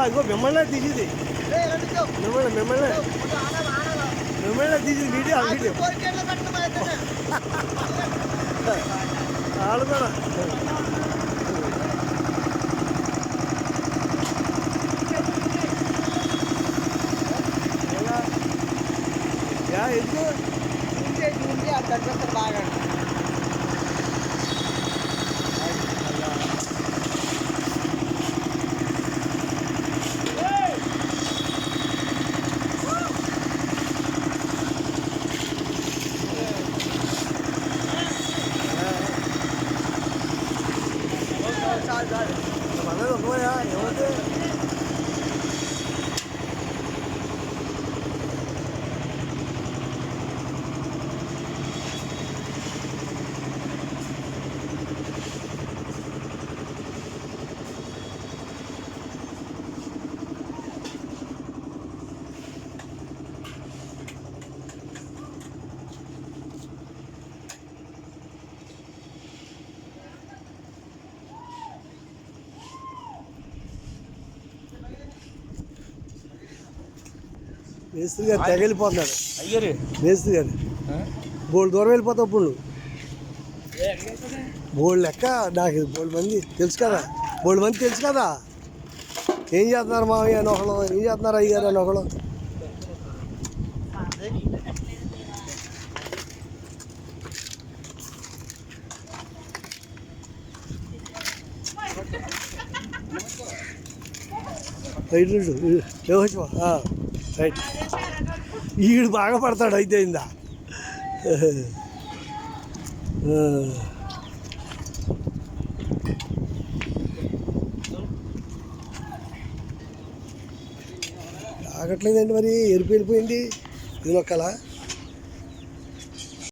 ఇగో మిమ్మల్నే తీసింది, మిమ్మల్నే తీసింది వీడియో వాళ్ళు కూడా ఎందుకు బాగా మనది ఒకయా ఏమైతే మేస్త్రి గారు తెగ వెళ్ళిపోతున్నాడు. మేస్త్రి గారు బోల్డ్ దూరం వెళ్ళిపోతావు ఇప్పుడు నువ్వు. బోల్డ్ లెక్క నాకు బోల్డ్ మంది తెలుసు కదా, బోల్డ్ మంది తెలుసు కదా. ఏం చేస్తున్నారు మామయ్య అని ఒకళ్ళు, ఏం చేస్తున్నారు అయ్యారు అని ఒకళ్ళు. రైట్ రైట్ ఈడు బాగా పడతాడు అయితే ఇందా. ఆగట్లేదండి మరి, ఎరుపు వెళ్ళిపోయింది ఇది ఒక్కలా.